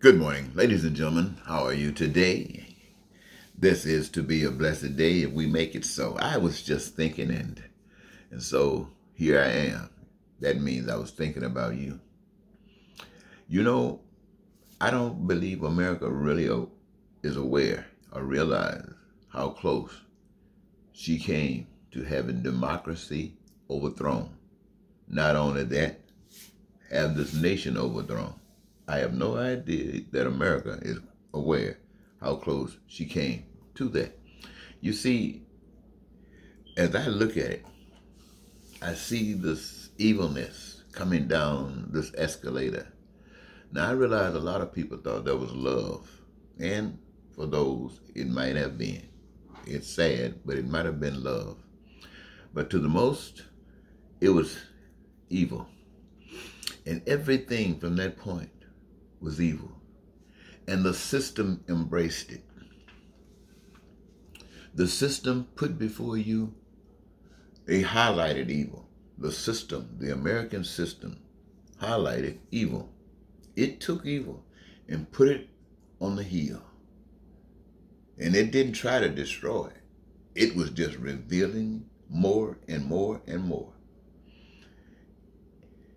Good morning, ladies and gentlemen. How are you today? This is to be a blessed day if we make it so. I was just thinking, and so here I am. That means I was thinking about you. You know, I don't believe America really is aware or realize how close she came to having democracy overthrown. Not only that, have this nation overthrown. I have no idea that America is aware how close she came to that. You see, as I look at it, I see this evilness coming down this escalator. Now, I realize a lot of people thought that was love. And for those, it might have been. It's sad, but it might have been love. But to the most, it was evil. And everything from that point was evil. And the system embraced it. The system put before you, they highlighted evil. The system, the American system, highlighted evil. It took evil and put it on the hill. And it didn't try to destroy it. It was just revealing more and more and more.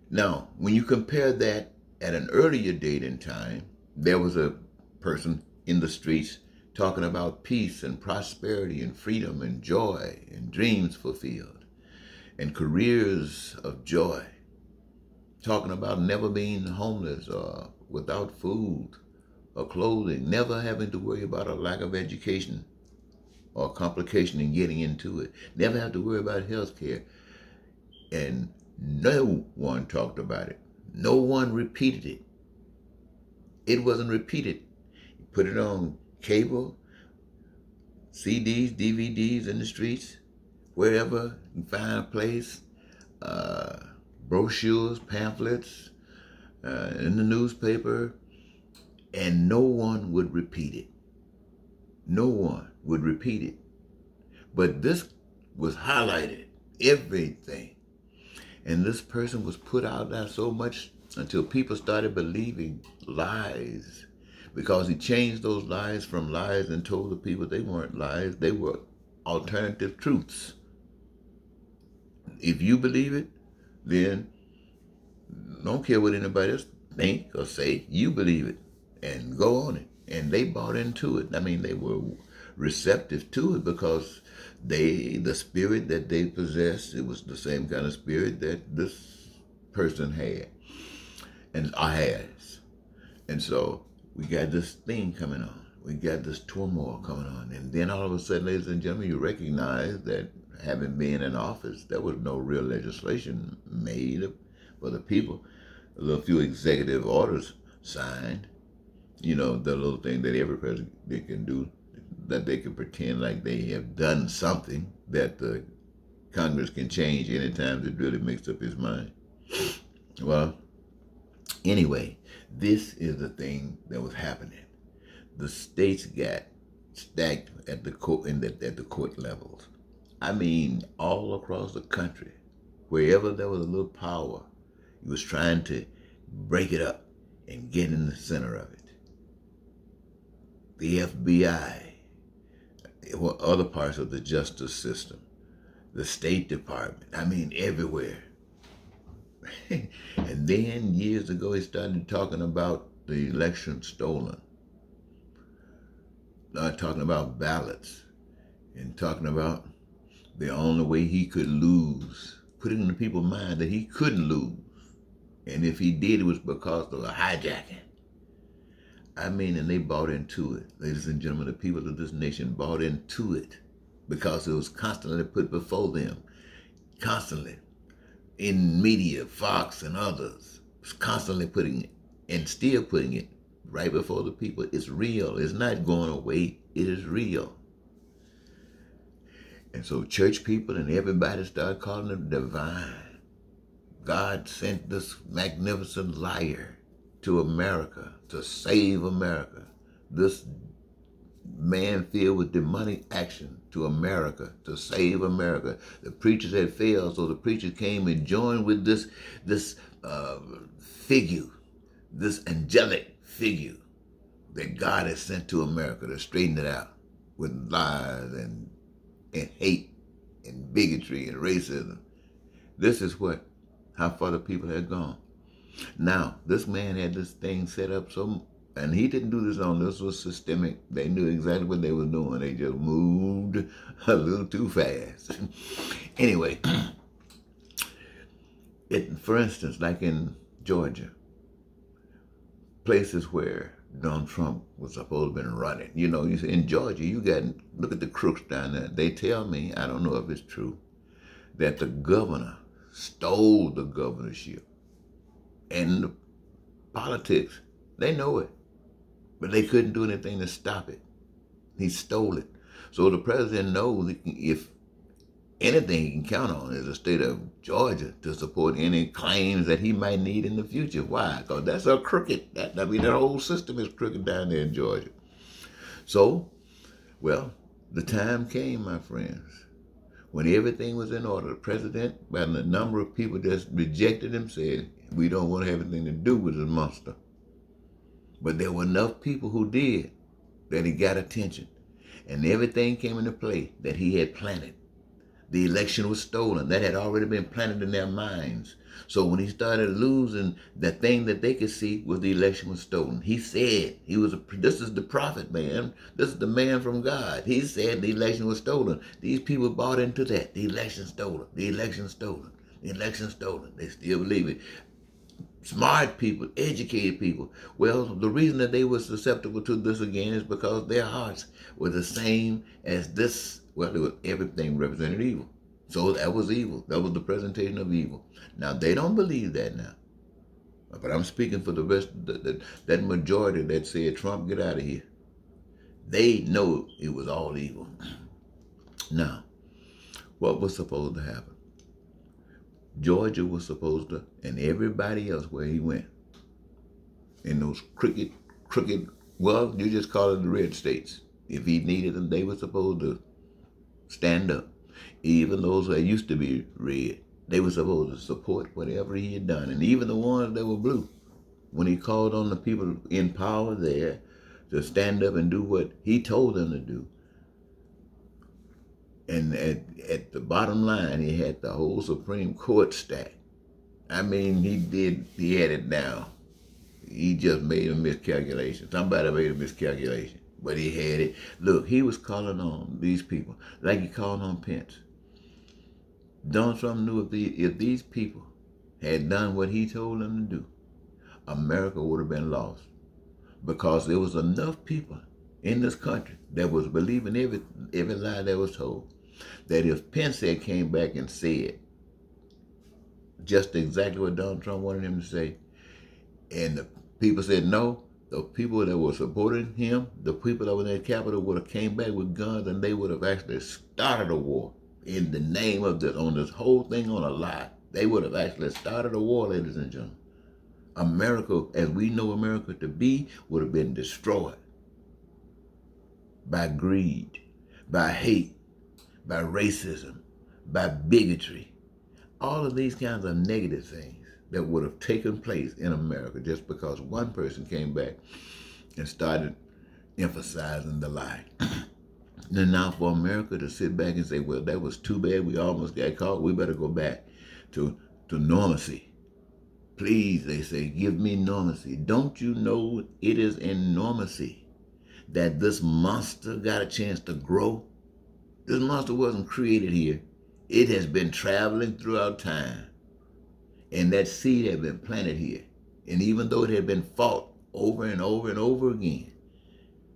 Now, when you compare that at an earlier date in time, there was a person in the streets talking about peace and prosperity and freedom and joy and dreams fulfilled and careers of joy, talking about never being homeless or without food or clothing, never having to worry about a lack of education or complication in getting into it, never have to worry about health care. And no one talked about it. No one repeated it. It wasn't repeated. You put it on cable, CDs, DVDs in the streets, wherever you find a place, brochures, pamphlets, in the newspaper, and no one would repeat it. No one would repeat it. But this was highlighted, everything. And this person was put out there so much until people started believing lies, because he changed those lies from lies and told the people they weren't lies, they were alternative truths. If you believe it, then don't care what anybody else think or say, you believe it and go on it. And they bought into it. I mean, they were receptive to it because the spirit that they possessed, it was the same kind of spirit that this person had and has. And so we got this thing coming on. We got this turmoil coming on. And then all of a sudden, ladies and gentlemen, you recognize that having been in office, there was no real legislation made for the people. A little few executive orders signed. You know, the little thing that every president can do, that they can pretend like they have done something that the Congress can change anytime it really makes up its mind. Well, anyway, this is the thing that was happening. The states got stacked at the court at the court levels. I mean, all across the country, wherever there was a little power, he was trying to break it up and get in the center of it. The FBI, or other parts of the justice system, the State Department, I mean, everywhere. And then years ago, he started talking about the election stolen, talking about ballots, and talking about the only way he could lose, putting in the people's mind that he couldn't lose. And if he did, it was because of a hijacking. I mean, and they bought into it. Ladies and gentlemen, the people of this nation bought into it because it was constantly put before them. Constantly. In media, Fox and others, was constantly putting it, and still putting it right before the people. It's real. It's not going away. It is real. And so church people and everybody started calling him divine. God sent this magnificent liar to America to save America. This man filled with demonic action to America to save America. The preachers had failed, so the preachers came and joined with this figure, this angelic figure that God has sent to America to straighten it out with lies and hate and bigotry and racism. This is how far the people had gone. Now, this man had this thing set up and he didn't do this on, this was systemic. They knew exactly what they were doing. They just moved a little too fast. Anyway, for instance, like in Georgia, places where Donald Trump was supposed to have been running. You know, in Georgia, look at the crooks down there. They tell me, I don't know if it's true, that the governor stole the governorship. And the politics, they know it. But they couldn't do anything to stop it. He stole it. So the president knows if anything he can count on is the state of Georgia to support any claims that he might need in the future. Why? Because that's a crooked. That whole system is crooked down there in Georgia. So, well, the time came, my friends, when everything was in order. The president, by the number of people that rejected him, said, we don't want to have anything to do with this monster. But there were enough people who did that he got attention. And everything came into play that he had planted. The election was stolen. That had already been planted in their minds. So when he started losing, the thing that they could see was the election was stolen. He said, this is the prophet, man. This is the man from God. He said the election was stolen. These people bought into that. The election stolen. The election stolen. The election stolen. They still believe it. Smart people, educated people. Well, the reason that they were susceptible to this again is because their hearts were the same as this. Well, it was everything represented evil. So that was evil. That was the presentation of evil. Now, they don't believe that now. But I'm speaking for the rest, that majority that said, Trump, get out of here. They know it was all evil. Now, what was supposed to happen? Georgia was supposed to, and everybody else where he went, in those crooked, well, you just call it the red states. If he needed them, they were supposed to stand up. Even those that used to be red, they were supposed to support whatever he had done. And even the ones that were blue, when he called on the people in power there to stand up and do what he told them to do. And at the bottom line, he had the whole Supreme Court stacked. I mean, he had it down. He just made a miscalculation. Somebody made a miscalculation, but he had it. Look, he was calling on these people like he called on Pence. Donald Trump knew if these people had done what he told them to do, America would have been lost. Because there was enough people in this country that was believing every lie that was told, that if Pence had came back and said just exactly what Donald Trump wanted him to say, and the people said no, the people that were supporting him, the people that were in the Capitol would have came back with guns and they would have actually started a war in the name of this, on this whole thing on a lie. They would have actually started a war, ladies and gentlemen. America, as we know America to be, would have been destroyed by greed, by hate, by racism, by bigotry. All of these kinds of negative things that would have taken place in America just because one person came back and started emphasizing the lie. And now for America to sit back and say, well, that was too bad, we almost got caught, we better go back to normalcy. Please, they say, give me normalcy. Don't you know it is in normalcy that this monster got a chance to grow? This monster wasn't created here. It has been traveling throughout time. And that seed had been planted here. And even though it had been fought over and over and over again,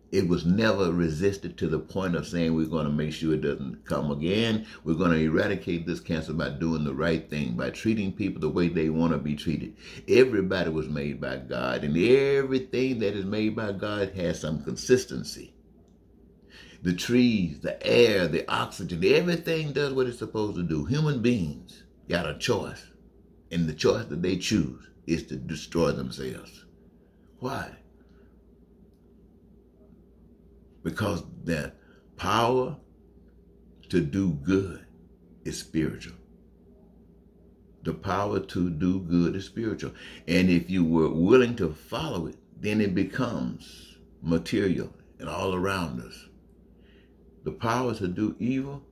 it was never resisted to the point of saying we're going to make sure it doesn't come again. We're going to eradicate this cancer by doing the right thing, by treating people the way they want to be treated. Everybody was made by God, and everything that is made by God has some consistency. The trees, the air, the oxygen, everything does what it's supposed to do. Human beings got a choice, and the choice that they choose is to destroy themselves. Why? Because the power to do good is spiritual. The power to do good is spiritual. And if you were willing to follow it, then it becomes material and all around us. The power to do evil,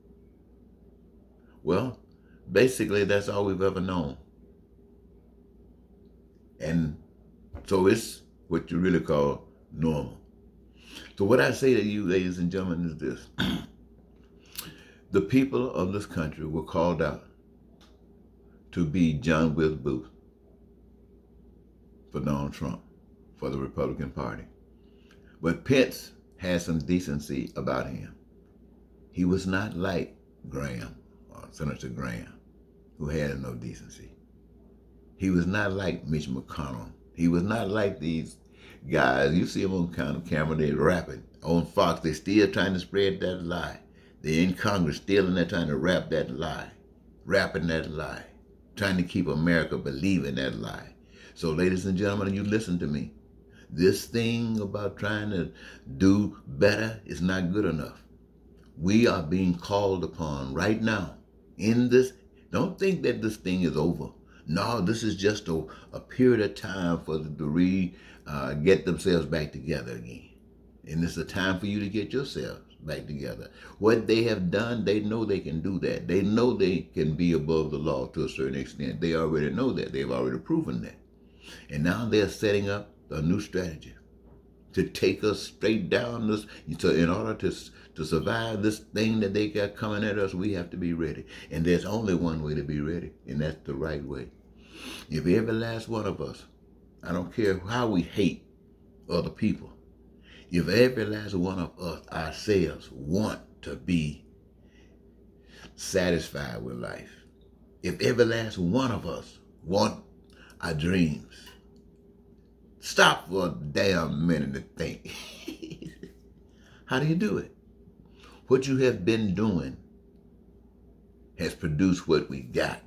well, basically that's all we've ever known. And so it's what you really call normal. So what I say to you, ladies and gentlemen, is this. The people of this country were called out to be John Wilkes Booth for Donald Trump, for the Republican Party. But Pence had some decency about him. He was not like Graham, or Senator Graham, who had no decency. He was not like Mitch McConnell. He was not like these guys. You see them on kind of camera, they're rapping. On Fox, they're still trying to spread that lie. They're in Congress still in there trying to rap that lie, rapping that lie, trying to keep America believing that lie. So ladies and gentlemen, you listen to me. This thing about trying to do better is not good enough. We are being called upon right now in this. Don't think that this thing is over. No, this is just a period of time for them to get themselves back together again. And it's a time for you to get yourselves back together. What they have done, they know they can do that. They know they can be above the law to a certain extent. They already know that. They've already proven that. And now they're setting up a new strategy to take us straight down this. So in order to survive this thing that they got coming at us, we have to be ready. And there's only one way to be ready, and that's the right way. If every last one of us, I don't care how we hate other people, if every last one of us ourselves want to be satisfied with life, if every last one of us want our dreams, stop for a damn minute to think. How do you do it? What you have been doing has produced what we got.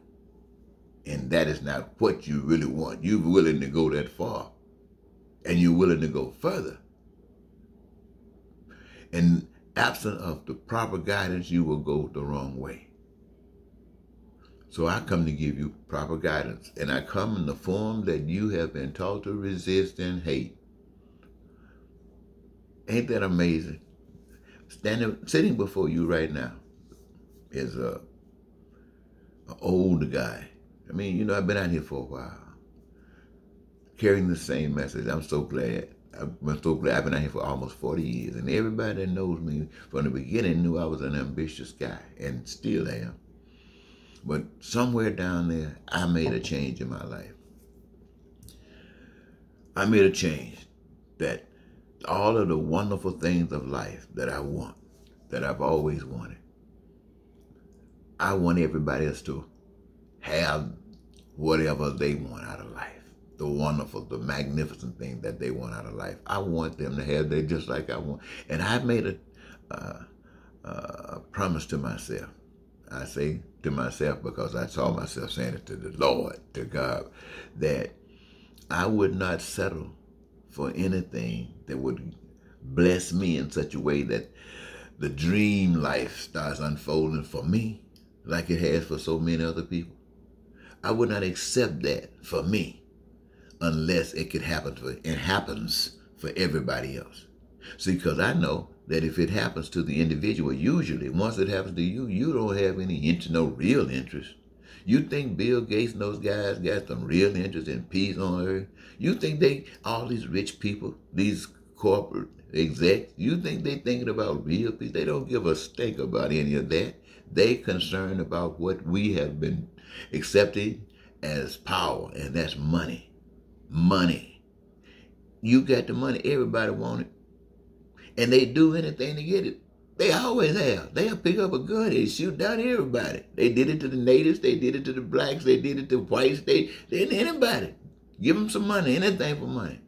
And that is not what you really want. You're willing to go that far. And you're willing to go further. And absent of the proper guidance, you will go the wrong way. So I come to give you proper guidance. And I come in the form that you have been taught to resist and hate. Ain't that amazing? Sitting before you right now is an old guy. I mean, you know, I've been out here for a while, carrying the same message. I'm so glad. I've been out here for almost 40 years, and everybody that knows me from the beginning knew I was an ambitious guy, and still am. But somewhere down there, I made a change in my life. I made a change that all of the wonderful things of life that I want, that I've always wanted, I want everybody else to have whatever they want out of life. The wonderful, the magnificent thing that they want out of life. I want them to have that just like I want. And I made a promise to myself. I say to myself because I saw myself saying it to the Lord, to God, that I would not settle for anything that would bless me in such a way that the dream life starts unfolding for me like it has for so many other people. I would not accept that for me unless it could happen it happens for everybody else. See, because I know that if it happens to the individual, usually once it happens to you, you don't have any interest, no real interest. You think Bill Gates and those guys got some real interest in peace on earth? You think all these rich people, these corporate execs, you think they thinking about real peace? They don't give a stink about any of that. They concerned about what we have been accepting as power, and that's money. Money. You got the money, everybody want it. And they do anything to get it. They always have. They'll pick up a gun and shoot down everybody. They did it to the natives, they did it to the blacks, they did it to whites, they did anybody. Give them some money, anything for money.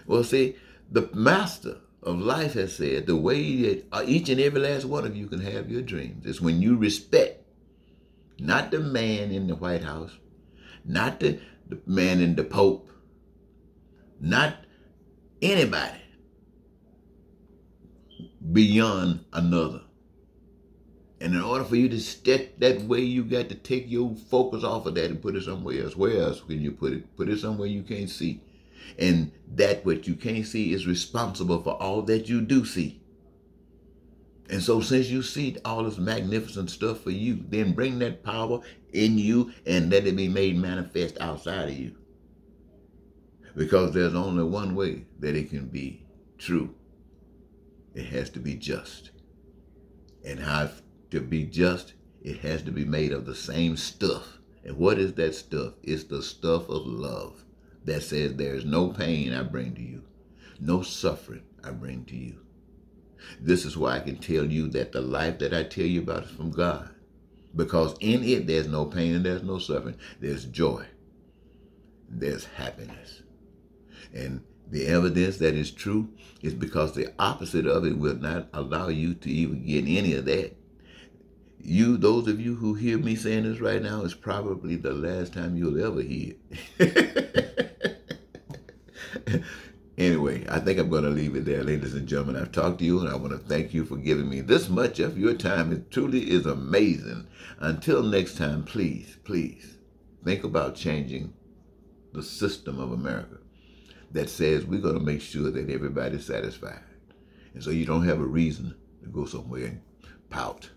Well, see, the master of life has said the way that each and every last one of you can have your dreams is when you respect not the man in the White House, not the man in the Pope, not anybody beyond another. And in order for you to step that way, you got to take your focus off of that and put it somewhere else. Where else can you put it? Put it somewhere you can't see. And that what you can't see is responsible for all that you do see. And so since you see all this magnificent stuff for you, then bring that power in you and let it be made manifest outside of you. Because there's only one way that it can be true. It has to be just. And how to be just, it has to be made of the same stuff. And what is that stuff? It's the stuff of love that says there's no pain I bring to you, no suffering I bring to you. This is why I can tell you that the life that I tell you about is from God. Because in it, there's no pain and there's no suffering. There's joy. There's happiness. And the evidence that is true is because the opposite of it will not allow you to even get any of that. Those of you who hear me saying this right now, is probably the last time you'll ever hear it. Anyway, I think I'm going to leave it there, ladies and gentlemen. I've talked to you, and I want to thank you for giving me this much of your time. It truly is amazing. Until next time, please, please, think about changing the system of America that says we're going to make sure that everybody's satisfied. And so you don't have a reason to go somewhere and pout.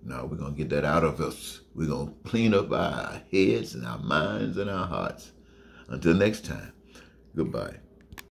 No, we're going to get that out of us. We're going to clean up our heads and our minds and our hearts. Until next time, goodbye.